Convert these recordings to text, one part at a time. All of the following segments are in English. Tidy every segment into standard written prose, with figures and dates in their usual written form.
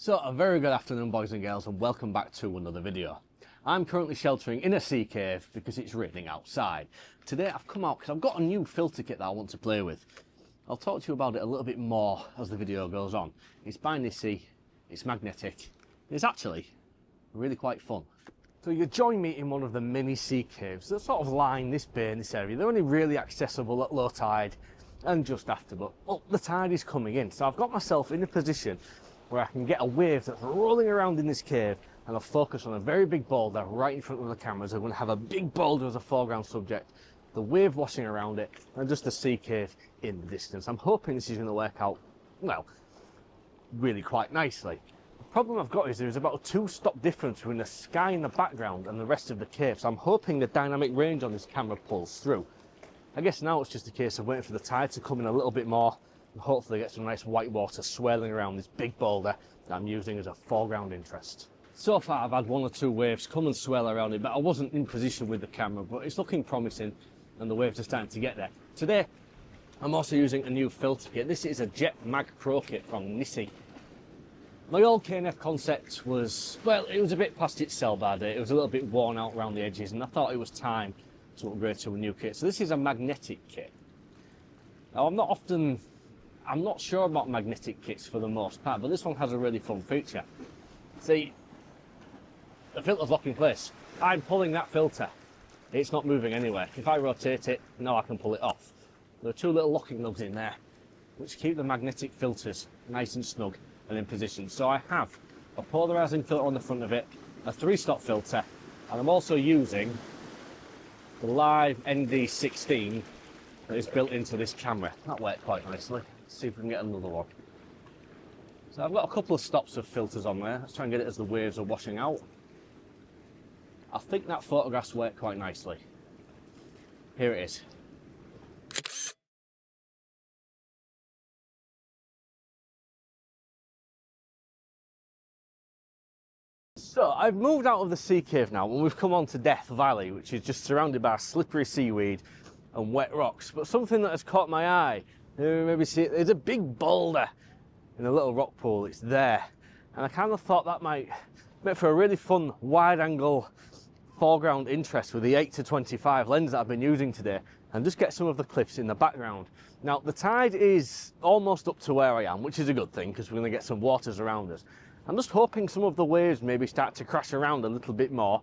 So a very good afternoon, boys and girls, and welcome back to another video. I'm currently sheltering in a sea cave because it's raining outside. Today I've come out because I've got a new filter kit that I want to play with. I'll talk to you about it a little bit more as the video goes on. It's by NiSi, it's magnetic, it's actually really quite fun. So you join me in one of the mini sea caves that sort of line this bay in this area. They're only really accessible at low tide and just after, but well, the tide is coming in. So I've got myself in a position where I can get a wave that's rolling around in this cave, and I'll focus on a very big boulder right in front of the cameras. I'm going to have a big boulder as a foreground subject, the wave washing around it, and just a sea cave in the distance. I'm hoping this is going to work out, well, really quite nicely. The problem I've got is there's about a 2-stop difference between the sky in the background and the rest of the cave, so I'm hoping the dynamic range on this camera pulls through. I guess now it's just a case of waiting for the tide to come in a little bit more, and hopefully get some nice white water swirling around this big boulder that I'm using as a foreground interest. So far I've had 1 or 2 waves come and swirl around it, but I wasn't in position with the camera, but it's looking promising and the waves are starting to get there. Today I'm also using a new filter kit. This is a JetMag Pro kit from NiSi. My old KNF concept was, well, it was a bit past its sell-by date. It was a little bit worn out around the edges, and I thought it was time to upgrade to a new kit. So this is a magnetic kit. Now I'm not sure about magnetic kits for the most part, but this one has a really fun feature. See, the filter's locked in place. I'm pulling that filter. It's not moving anywhere. If I rotate it, now I can pull it off. There are 2 little locking nugs in there, which keep the magnetic filters nice and snug and in position. So I have a polarizing filter on the front of it, a 3-stop filter, and I'm also using the live ND16 that is built into this camera. That worked quite nicely. Let's see if we can get another one. So I've got a couple of stops of filters on there. Let's try and get it as the waves are washing out. I think that photograph's worked quite nicely. Here it is. So I've moved out of the sea cave now, and we've come on to Death Valley, which is just surrounded by slippery seaweed and wet rocks. But something that has caught my eye, maybe see it, there's a big boulder in a little rock pool. It's there, and I kind of thought that might make for a really fun wide-angle foreground interest with the 8-25 lens that I've been using today, and just get some of the cliffs in the background. Now the tide is almost up to where I am, which is a good thing because we're going to get some waters around us. I'm just hoping some of the waves maybe start to crash around a little bit more,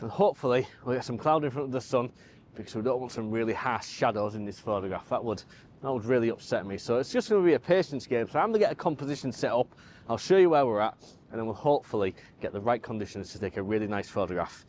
and hopefully we'll get some cloud in front of the sun, because we don't want some really harsh shadows in this photograph. That would really upset me. So it's just going to be a patience game. So I'm going to get a composition set up. I'll show you where we're at, and then we'll hopefully get the right conditions to take a really nice photograph.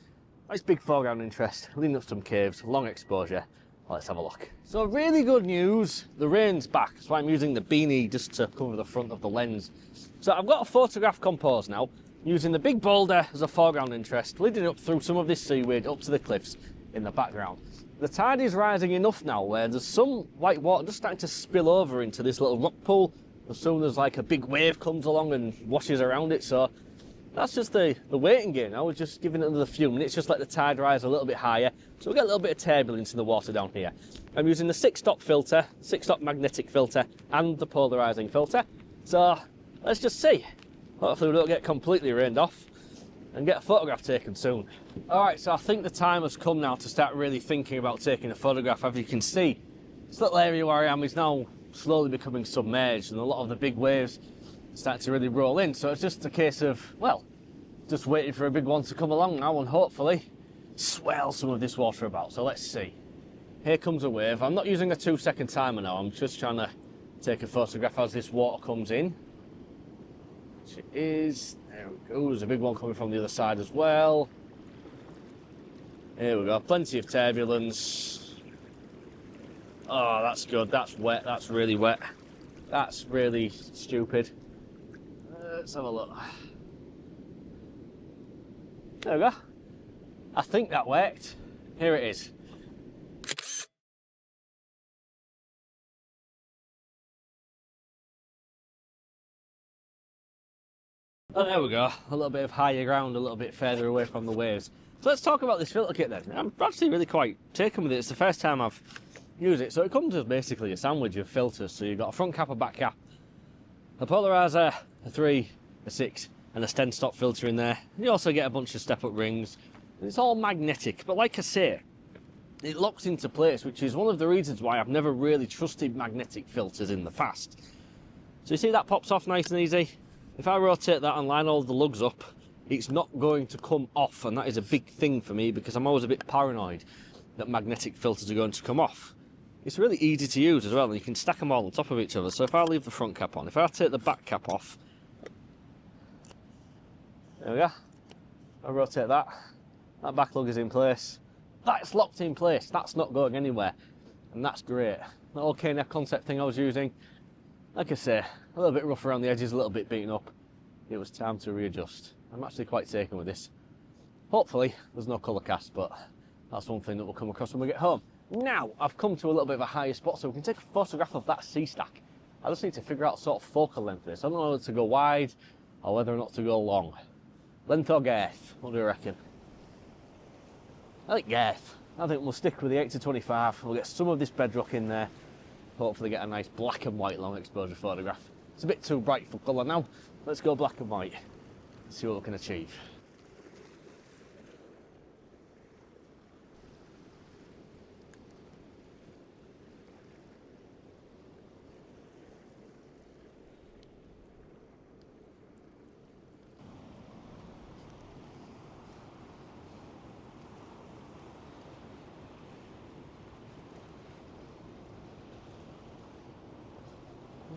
Nice big foreground interest, leading up some caves, long exposure. Well, let's have a look. So really good news, the rain's back. So I'm using the beanie just to cover the front of the lens. So I've got a photograph composed now, using the big boulder as a foreground interest, leading up through some of this seaweed up to the cliffs in the background. The tide is rising enough now where there's some white water just starting to spill over into this little rock pool as soon as like a big wave comes along and washes around it. So that's just the waiting game now. We're just giving it another few minutes, just let the tide rise a little bit higher, so we'll get a little bit of turbulence in the water down here. I'm using the 6-stop filter, 6-stop magnetic filter, and the polarizing filter. So let's just see. Hopefully we don't get completely rained off and get a photograph taken soon. Alright, so I think the time has come now to start really thinking about taking a photograph. As you can see, this little area where I am is now slowly becoming submerged, and a lot of the big waves start to really roll in. So it's just a case of, well, just waiting for a big one to come along now and hopefully swell some of this water about. So let's see. Here comes a wave. I'm not using a 2-second timer now. I'm just trying to take a photograph as this water comes in. Which it is. There we go. There's a big one coming from the other side as well. Here we go. Plenty of turbulence. Oh, that's good. That's wet. That's really wet. That's really stupid. Let's have a look. There we go. I think that worked. Here it is. Oh, there we go. A little bit of higher ground, a little bit further away from the waves. So let's talk about this filter kit then. I'm actually really quite taken with it. It's the first time I've used it. So it comes as basically a sandwich of filters. So you've got a front cap, a back cap, a polarizer, a 3 a 6 and a stem stop filter in there. You also get a bunch of step-up rings. And it's all magnetic, but like I say, it locks into place, which is one of the reasons why I've never really trusted magnetic filters in the past. So you see that pops off nice and easy? If I rotate that and line all the lugs up, it's not going to come off, and that is a big thing for me because I'm always a bit paranoid that magnetic filters are going to come off. It's really easy to use as well, and you can stack them all on top of each other. So if I leave the front cap on, if I take the back cap off, there we go, I rotate that, that back lug is in place, that's locked in place, that's not going anywhere, and that's great. The old K-neck concept thing I was using, like I say, a little bit rough around the edges, a little bit beaten up. It was time to readjust. I'm actually quite taken with this. Hopefully there's no colour cast, but that's one thing that we'll come across when we get home. Now I've come to a little bit of a higher spot, so we can take a photograph of that C-stack. I just need to figure out sort of focal length of this. I don't know whether to go wide or whether or not to go long. Length or girth? What do you reckon? I think girth. I think we'll stick with the 8-25. We'll get some of this bedrock in there. Hopefully get a nice black and white long exposure photograph. It's a bit too bright for colour now. Let's go black and white. See what we can achieve.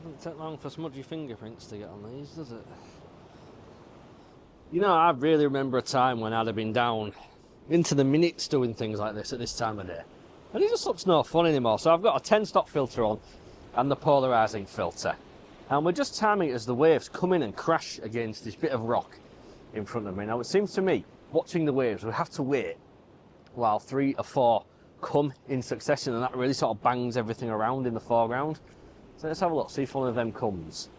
Doesn't take long for smudgy fingerprints to get on these, does it? You know, I really remember a time when I'd have been down into the minutes doing things like this at this time of day. And it just looks no fun anymore. So I've got a 10-stop filter on and the polarising filter. And we're just timing it as the waves come in and crash against this bit of rock in front of me. Now, it seems to me, watching the waves, we have to wait while 3 or 4 come in succession, and that really sort of bangs everything around in the foreground. So let's have a look, see if one of them comes.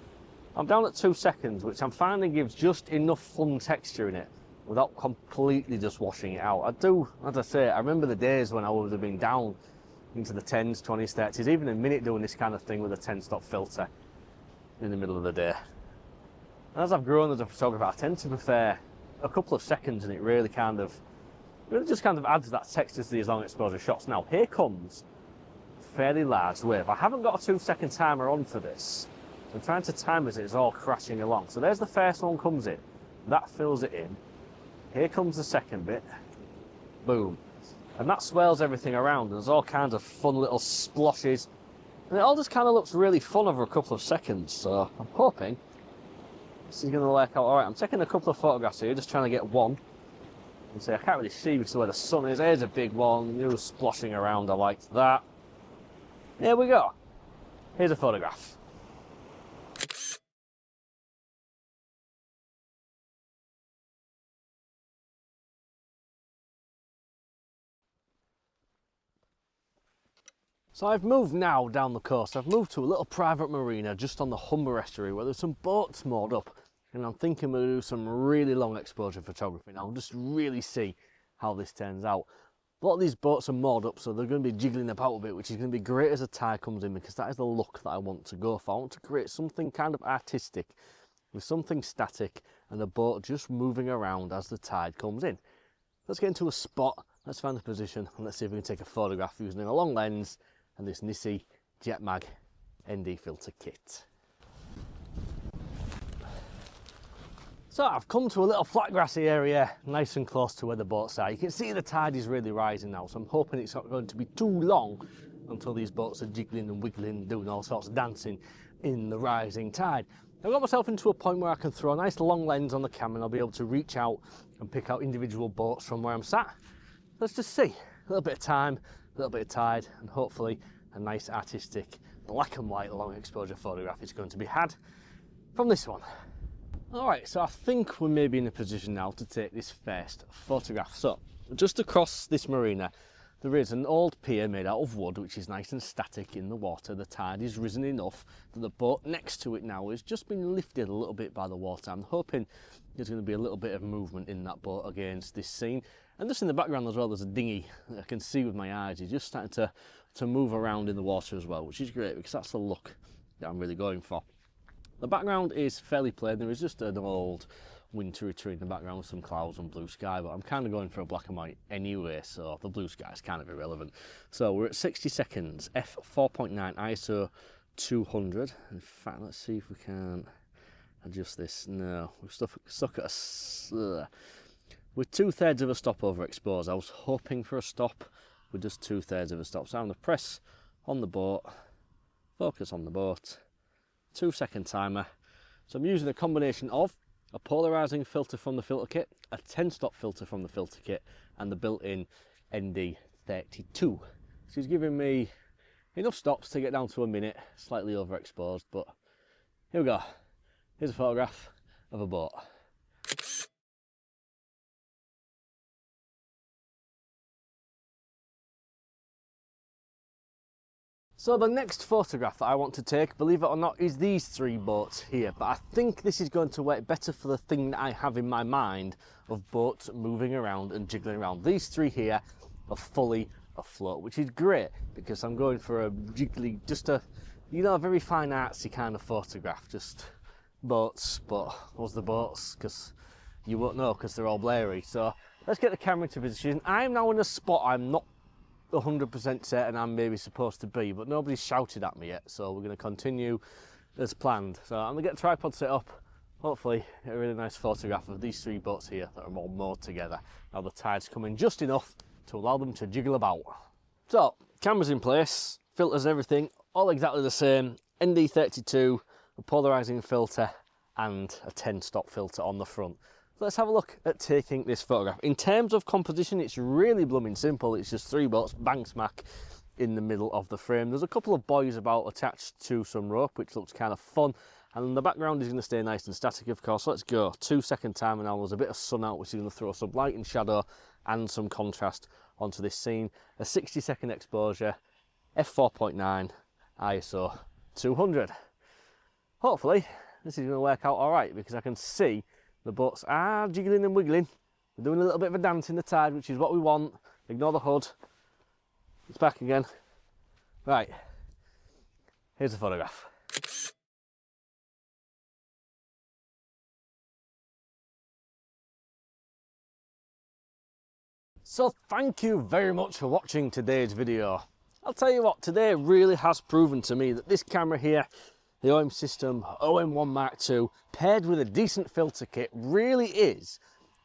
I'm down at 2 seconds, which I'm finding gives just enough fun texture in it without completely just washing it out. I do, as I say, I remember the days when I would have been down into the 10s, 20s, 30s, even a minute doing this kind of thing with a 10-stop filter in the middle of the day. And as I've grown as a photographer, I tend to prefer a couple of seconds, and it really just kind of adds that texture to these long exposure shots. Now, here comes a fairly large wave. I haven't got a 2-second timer on for this. I'm trying to time as it's all crashing along. So there's the first one comes in. That fills it in. Here comes the second bit. Boom. And that swirls everything around. There's all kinds of fun little sploshes. And it all just kind of looks really fun over a couple of seconds. So I'm hoping this is going to work out all right. I'm taking a couple of photographs here, just trying to get one. And say, I can't really see because of where the sun is. There's a big one. New splashing around. I liked that. There we go. Here's a photograph. So I've moved now down the coast. I've moved to a little private marina just on the Humber estuary where there's some boats moored up, and I'm thinking we'll do some really long exposure photography now and just really see how this turns out. A lot of these boats are moored up, so they're going to be jiggling about a bit, which is going to be great as the tide comes in, because that is the look that I want to go for. I want to create something kind of artistic with something static and the boat just moving around as the tide comes in. Let's get into a spot, let's find the position, and let's see if we can take a photograph using a long lens and this NiSi JetMag ND filter kit. So I've come to a little flat grassy area, nice and close to where the boats are. You can see the tide is really rising now, so I'm hoping it's not going to be too long until these boats are jiggling and wiggling, doing all sorts of dancing in the rising tide. I've got myself into a point where I can throw a nice long lens on the camera and I'll be able to reach out and pick out individual boats from where I'm sat. Let's just see. A little bit of time, a little bit of tide, and hopefully a nice artistic black and white long exposure photograph is going to be had from this one. Alright, so I think we're maybe in a position now to take this first photograph. So, just across this marina, there is an old pier made out of wood, which is nice and static in the water. The tide is risen enough that the boat next to it now has just been lifted a little bit by the water. I'm hoping there's going to be a little bit of movement in that boat against this scene. And just in the background as well, there's a dinghy that I can see with my eyes. It's just starting to move around in the water as well, which is great because that's the look that I'm really going for. The background is fairly plain. There is just an old wintry tree in the background with some clouds and blue sky, but I'm kind of going for a black and white anyway, so the blue sky is kind of irrelevant. So we're at 60 seconds, f4.9, ISO 200. In fact, let's see if we can adjust this. No, we're stuck at a... with 2/3 of a stop overexposed. I was hoping for a stop with just 2/3 of a stop. So I'm going to press on the boat, focus on the boat, 2-second timer. So I'm using a combination of a polarizing filter from the filter kit, a 10-stop filter from the filter kit, and the built-in ND32. So he's giving me enough stops to get down to a minute, slightly overexposed, but here we go. Here's a photograph of a boat. So the next photograph that I want to take, believe it or not, is these 3 boats here, but I think this is going to work better for the thing that I have in my mind of boats moving around and jiggling around. These 3 here are fully afloat, which is great because I'm going for a jiggly, just a, you know, a very fine artsy kind of photograph, just boats, but what's the boats? Because you won't know because they're all blurry. So let's get the camera into position. I'm now in a spot I'm not 100% certain I'm maybe supposed to be, but nobody's shouted at me yet, so we're going to continue as planned. So I'm going to get the tripod set up, hopefully get a really nice photograph of these 3 boats here that are all moored together. Now the tide's coming just enough to allow them to jiggle about. So camera's in place, filters, everything all exactly the same, ND32, a polarizing filter and a 10-stop filter on the front. Let's have a look at taking this photograph. In terms of composition, it's really blooming simple. It's just 3 boats bang smack in the middle of the frame. There's a couple of buoys about attached to some rope, which looks kind of fun. And the background is going to stay nice and static, of course. Let's go. 2-second timer now. There's a bit of sun out, which is going to throw some light and shadow and some contrast onto this scene. A 60-second exposure, f4.9, ISO 200. Hopefully, this is going to work out all right because I can see the boats are jiggling and wiggling. They're doing a little bit of a dance in the tide, which is what we want. Ignore the hood. It's back again. Right, here's the photograph. So thank you very much for watching today's video. I'll tell you what, today really has proven to me that this camera here, the OM system OM-1 Mark II, paired with a decent filter kit, really is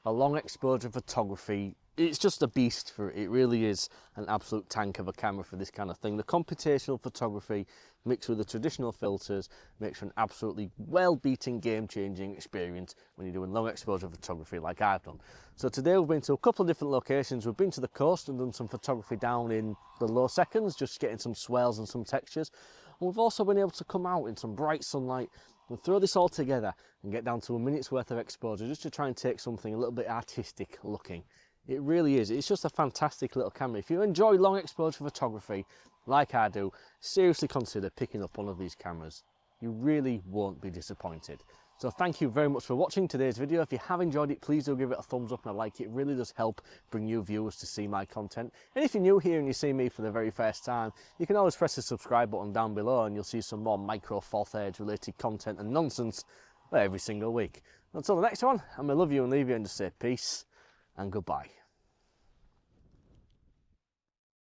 a long exposure photography. It's just a beast for it. It really is an absolute tank of a camera for this kind of thing. The computational photography mixed with the traditional filters makes for an absolutely well-beating, game-changing experience when you're doing long exposure photography like I've done. So today we've been to a couple of different locations. We've been to the coast and done some photography down in the low seconds, just getting some swells and some textures. And we've also been able to come out in some bright sunlight and throw this all together and get down to a minute's worth of exposure just to try and take something a little bit artistic looking. It really is. It's just a fantastic little camera. If you enjoy long exposure photography like I do, seriously consider picking up one of these cameras. You really won't be disappointed. So thank you very much for watching today's video. If you have enjoyed it, please do give it a thumbs up and a like. It really does help bring new viewers to see my content. And if you're new here and you see me for the very first time, you can always press the subscribe button down below and you'll see some more micro fourth edge related content and nonsense every single week. Until the next one, I'm going to love you and leave you and just say peace and goodbye.